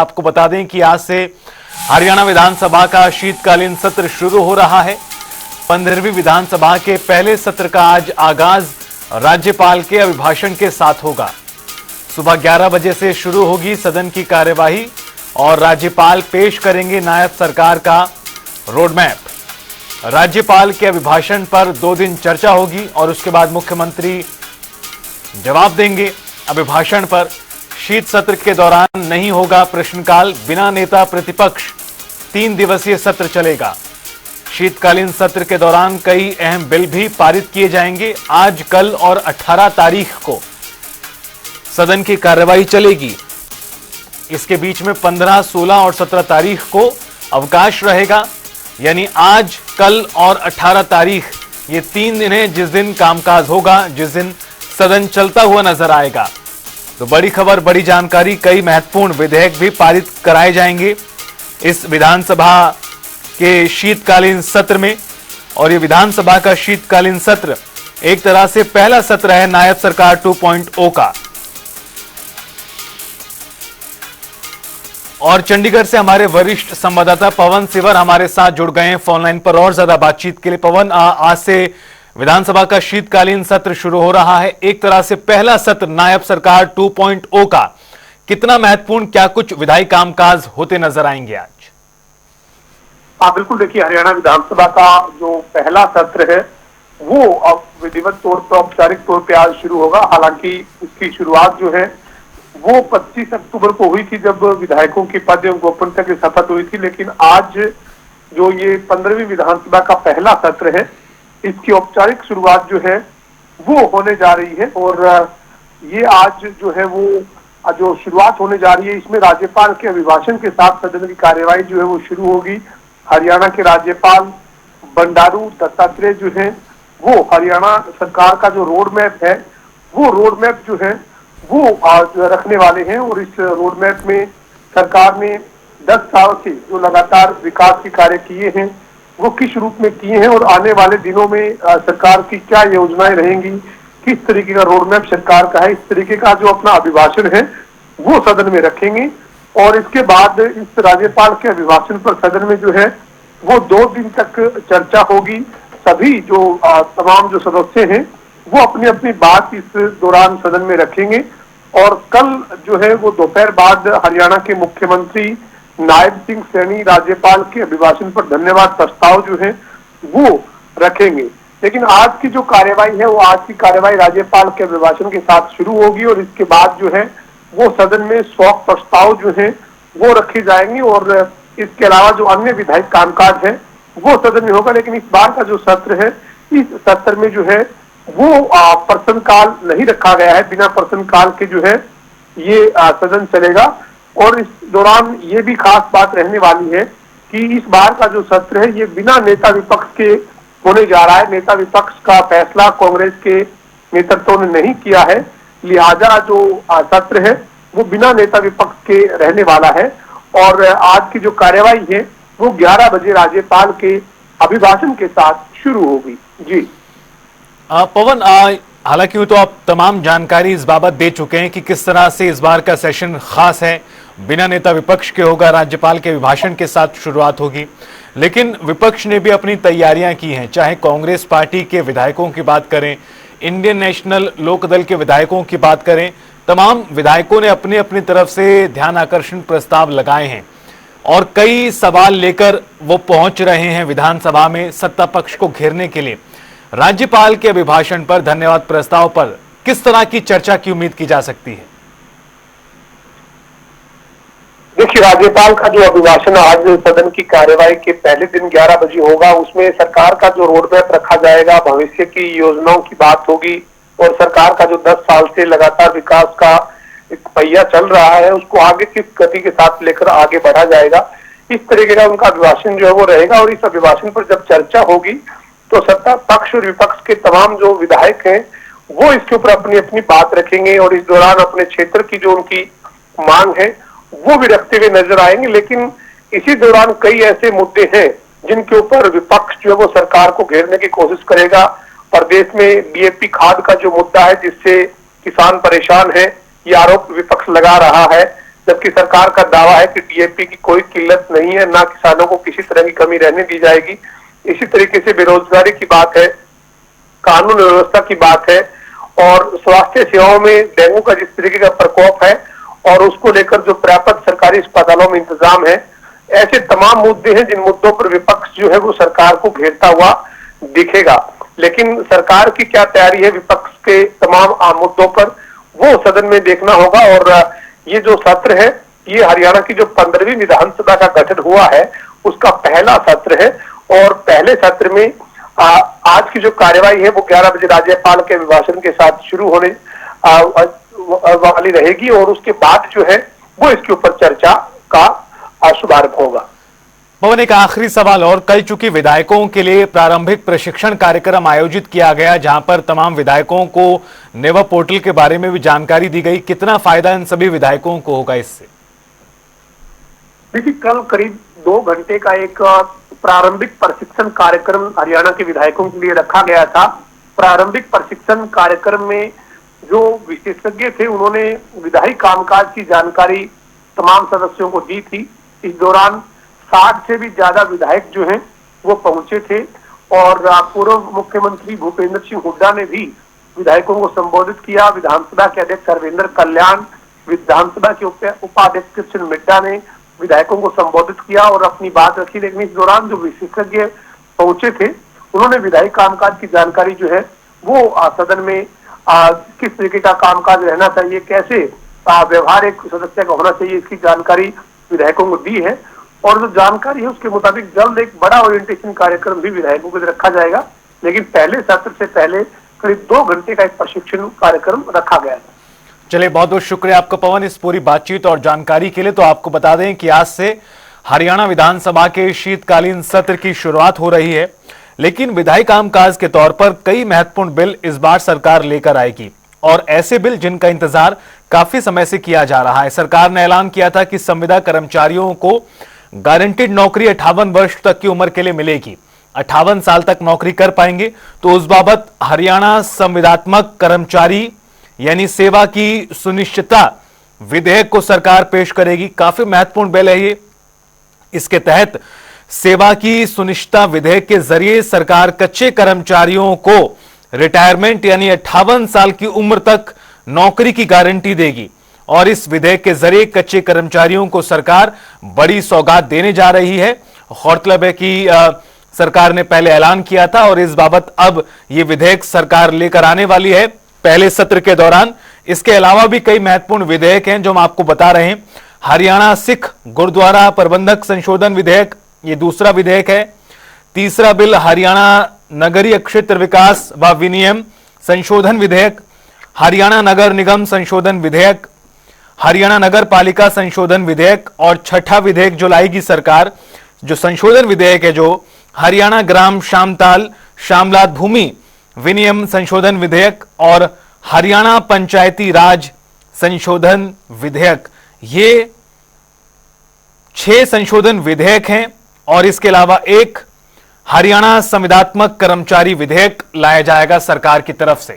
आपको बता दें कि आज से हरियाणा विधानसभा का शीतकालीन सत्र शुरू हो रहा है। 15वीं विधानसभा के पहले सत्र का आज आगाज राज्यपाल के अभिभाषण के साथ होगा। सुबह 11 बजे से शुरू होगी सदन की कार्यवाही और राज्यपाल पेश करेंगे नायब सरकार का रोडमैप। राज्यपाल के अभिभाषण पर 2 दिन चर्चा होगी और उसके बाद मुख्यमंत्री जवाब देंगे अभिभाषण पर। शीत सत्र के दौरान नहीं होगा प्रश्नकाल, बिना नेता प्रतिपक्ष 3 दिवसीय सत्र चलेगा। शीतकालीन सत्र के दौरान कई अहम बिल भी पारित किए जाएंगे। आज, कल और 18 तारीख को सदन की कार्रवाई चलेगी। इसके बीच में 15, 16 और 17 तारीख को अवकाश रहेगा। यानी आज, कल और 18 तारीख ये 3 दिन है जिस दिन कामकाज होगा, जिस दिन सदन चलता हुआ नजर आएगा। तो बड़ी खबर, बड़ी जानकारी, कई महत्वपूर्ण विधेयक भी पारित कराए जाएंगे इस विधानसभा के शीतकालीन सत्र में। और ये विधानसभा का शीतकालीन सत्र एक तरह से पहला सत्र है नायब सरकार 2.0 का। और चंडीगढ़ से हमारे वरिष्ठ संवाददाता पवन सिवर हमारे साथ जुड़ गए हैं फोन लाइन पर और ज्यादा बातचीत के लिए। पवन, आज से विधानसभा का शीतकालीन सत्र शुरू हो रहा है, एक तरह से पहला सत्र नायब सरकार 2.0 का। कितना महत्वपूर्ण, क्या कुछ विधायी कामकाज होते नजर आएंगे आज? हाँ बिल्कुल, देखिए हरियाणा विधानसभा का जो पहला सत्र है वो अब विधिवत तौर पर, औपचारिक तौर पर आज शुरू होगा। हालांकि इसकी शुरुआत जो है वो 25 अक्टूबर को हुई थी जब विधायकों की पद एवं गोपनीयता की शपथ हुई थी। लेकिन आज जो ये 15वीं विधानसभा का पहला सत्र है, इसकी औपचारिक शुरुआत जो है वो होने जा रही है। और ये आज जो है वो जो शुरुआत होने जा रही है, इसमें राज्यपाल के अभिभाषण के साथ सदन की कार्यवाही जो है वो शुरू होगी। हरियाणा के राज्यपाल बंडारू दत्तात्रेय जो है वो हरियाणा सरकार का जो रोड मैप है वो रोड मैप जो है वो आज रखने वाले हैं। और इस रोड मैप में सरकार ने 10 साल से जो लगातार विकास के कार्य किए हैं वो किस रूप में किए हैं और आने वाले दिनों में सरकार की क्या योजनाएं रहेंगी, किस तरीके का रोड मैप सरकार का है, इस तरीके का जो अपना अभिभाषण है वो सदन में रखेंगे। और इसके बाद इस राज्यपाल के अभिभाषण पर सदन में जो है वो 2 दिन तक चर्चा होगी। सभी जो तमाम जो सदस्य हैं वो अपनी अपनी बात इस दौरान सदन में रखेंगे। और कल जो है वो दोपहर बाद हरियाणा के मुख्यमंत्री नायब सिंह सैनी राज्यपाल के अभिभाषण पर धन्यवाद प्रस्ताव जो है वो रखेंगे। लेकिन आज की जो कार्यवाही है वो आज की कार्यवाही राज्यपाल के अभिभाषण के साथ शुरू होगी और इसके बाद जो है वो सदन में शोक प्रस्ताव जो है वो रखे जाएंगे। और इसके अलावा जो अन्य विधायी कामकाज है वो सदन में होगा। लेकिन इस बार का जो सत्र है, इस सत्र में जो है वो प्रश्नकाल नहीं रखा गया है। बिना प्रश्नकाल के जो है ये सदन चलेगा। और इस दौरान ये भी खास बात रहने वाली है कि इस बार का जो सत्र है ये बिना नेता विपक्ष के होने जा रहा है। नेता विपक्ष का फैसला कांग्रेस के नेतृत्व ने नहीं किया है, लिहाजा जो सत्र है वो बिना नेता विपक्ष के रहने वाला है। और आज की जो कार्यवाही है वो 11 बजे राज्यपाल के अभिभाषण के साथ शुरू होगी। जी पवन, हालांकि तो आप तमाम जानकारी इस बाबत दे चुके हैं कि किस तरह से इस बार का सेशन खास है, बिना नेता विपक्ष के होगा, राज्यपाल के अभिभाषण के साथ शुरुआत होगी। लेकिन विपक्ष ने भी अपनी तैयारियां की हैं, चाहे कांग्रेस पार्टी के विधायकों की बात करें, इंडियन नेशनल लोकदल के विधायकों की बात करें, तमाम विधायकों ने अपनी अपनी तरफ से ध्यान आकर्षण प्रस्ताव लगाए हैं और कई सवाल लेकर वो पहुंच रहे हैं विधानसभा में सत्ता पक्ष को घेरने के लिए। राज्यपाल के अभिभाषण पर, धन्यवाद प्रस्ताव पर किस तरह की चर्चा की उम्मीद की जा सकती है? देखिए, राज्यपाल का जो अभिभाषण आज सदन की कार्यवाही के पहले दिन 11 बजे होगा, उसमें सरकार का जो रोड मैप रखा जाएगा, भविष्य की योजनाओं की बात होगी और सरकार का जो 10 साल से लगातार विकास का एक पहिया चल रहा है उसको आगे किस गति के साथ लेकर आगे बढ़ा जाएगा, इस तरीके का उनका अभिभाषण जो है वो रहेगा। और इस अभिभाषण पर जब चर्चा होगी तो सत्ता पक्ष और विपक्ष के तमाम जो विधायक हैं वो इसके ऊपर अपनी अपनी बात रखेंगे और इस दौरान अपने क्षेत्र की जो उनकी मांग है वो भी रखते हुए नजर आएंगे। लेकिन इसी दौरान कई ऐसे मुद्दे हैं जिनके ऊपर विपक्ष जो है वो सरकार को घेरने की कोशिश करेगा। प्रदेश में डीएपी खाद का जो मुद्दा है जिससे किसान परेशान है, ये आरोप विपक्ष लगा रहा है। जबकि सरकार का दावा है कि डीएपी की कोई किल्लत नहीं है, ना किसानों को किसी तरह की कमी रहने दी जाएगी। इसी तरीके से बेरोजगारी की बात है, कानून व्यवस्था की बात है, और स्वास्थ्य सेवाओं में डेंगू का जिस तरीके का प्रकोप है और उसको लेकर जो पर्याप्त सरकारी अस्पतालों में इंतजाम है, ऐसे तमाम मुद्दे हैं जिन मुद्दों पर विपक्ष जो है वो सरकार को घेरता हुआ दिखेगा। लेकिन सरकार की क्या तैयारी है विपक्ष के तमाम मुद्दों पर, वो सदन में देखना होगा। और ये जो सत्र है, ये हरियाणा की जो 15वीं विधानसभा का गठन हुआ है उसका पहला सत्र है, और पहले सत्र में आज की जो कार्यवाही है वो 11 बजे राज्यपाल के अभिभाषण के साथ शुरू होने वाली रहेगी, और उसके बाद जो है वो इसके ऊपर चर्चा का शुभारंभ होगा। पवन, एक आखिरी सवाल और, कल चूंकि विधायकों के लिए प्रारंभिक प्रशिक्षण कार्यक्रम आयोजित किया गया जहां पर तमाम विधायकों को नेवा पोर्टल के बारे में भी जानकारी दी गई, कितना फायदा इन सभी विधायकों को होगा इससे? देखिए, कल करीब 2 घंटे का एक प्रारंभिक प्रशिक्षण कार्यक्रम हरियाणा के विधायकों के लिए रखा गया था। प्रारंभिक प्रशिक्षण कार्यक्रम में जो विशेषज्ञ थे उन्होंने विधायी कामकाज की जानकारी तमाम सदस्यों को दी थी। इस दौरान 60 से भी ज्यादा विधायक जो हैं वो पहुंचे थे, और पूर्व मुख्यमंत्री भूपेंद्र सिंह हुड्डा ने भी विधायकों को संबोधित किया। विधानसभा के अध्यक्ष हरविंदर कल्याण, विधानसभा के उपाध्यक्ष कृष्ण मिड्डा ने विधायकों को संबोधित किया और अपनी बात रखी। लेकिन इस दौरान जो विशेषज्ञ पहुंचे थे उन्होंने विधायी कामकाज की जानकारी जो है वो सदन में किस तरीके का कामकाज रहना चाहिए, कैसे व्यवहार एक सदस्य का होना चाहिए, इसकी जानकारी विधायकों को दी है। और जो जानकारी है उसके मुताबिक जल्द एक बड़ा ओरिएंटेशन कार्यक्रम भी विधायकों को रखा जाएगा। लेकिन पहले सत्र से पहले करीब 2 घंटे का एक प्रशिक्षण कार्यक्रम रखा गया है। चलिए, बहुत बहुत शुक्रिया आपका पवन इस पूरी बातचीत और जानकारी के लिए। तो आपको बता दें कि आज से हरियाणा विधानसभा के शीतकालीन सत्र की शुरुआत हो रही है, लेकिन विधायी कामकाज के तौर पर कई महत्वपूर्ण बिल इस बार सरकार लेकर आएगी, और ऐसे बिल जिनका इंतजार काफी समय से किया जा रहा है। सरकार ने ऐलान किया था कि संविदा कर्मचारियों को गारंटीड नौकरी 58 वर्ष तक की उम्र के लिए मिलेगी, 58 साल तक नौकरी कर पाएंगे। तो उस बाबत हरियाणा संविदात्मक कर्मचारी यानी सेवा की सुनिश्चितता विधेयक को सरकार पेश करेगी। काफी महत्वपूर्ण बिल है ये। इसके तहत सेवा की सुनिश्चितता विधेयक के जरिए सरकार कच्चे कर्मचारियों को रिटायरमेंट यानी 58 साल की उम्र तक नौकरी की गारंटी देगी, और इस विधेयक के जरिए कच्चे कर्मचारियों को सरकार बड़ी सौगात देने जा रही है। गौरतलब है कि सरकार ने पहले ऐलान किया था और इस बाबत अब यह विधेयक सरकार लेकर आने वाली है पहले सत्र के दौरान। इसके अलावा भी कई महत्वपूर्ण विधेयक हैं जो हम आपको बता रहे हैं। हरियाणा सिख गुरुद्वारा प्रबंधक संशोधन विधेयक, ये दूसरा विधेयक है। तीसरा बिल हरियाणा नगरीय क्षेत्र विकास व विनियम संशोधन विधेयक, हरियाणा नगर निगम संशोधन विधेयक, हरियाणा नगर पालिका संशोधन विधेयक, और छठा विधेयक जो लाएगी सरकार, जो संशोधन विधेयक है, जो हरियाणा ग्राम श्यामताल श्यामलात भूमि विनियम संशोधन विधेयक और हरियाणा पंचायती राज संशोधन विधेयक। ये 6 संशोधन विधेयक हैं, और इसके अलावा एक हरियाणा संविदात्मक कर्मचारी विधेयक लाया जाएगा सरकार की तरफ से।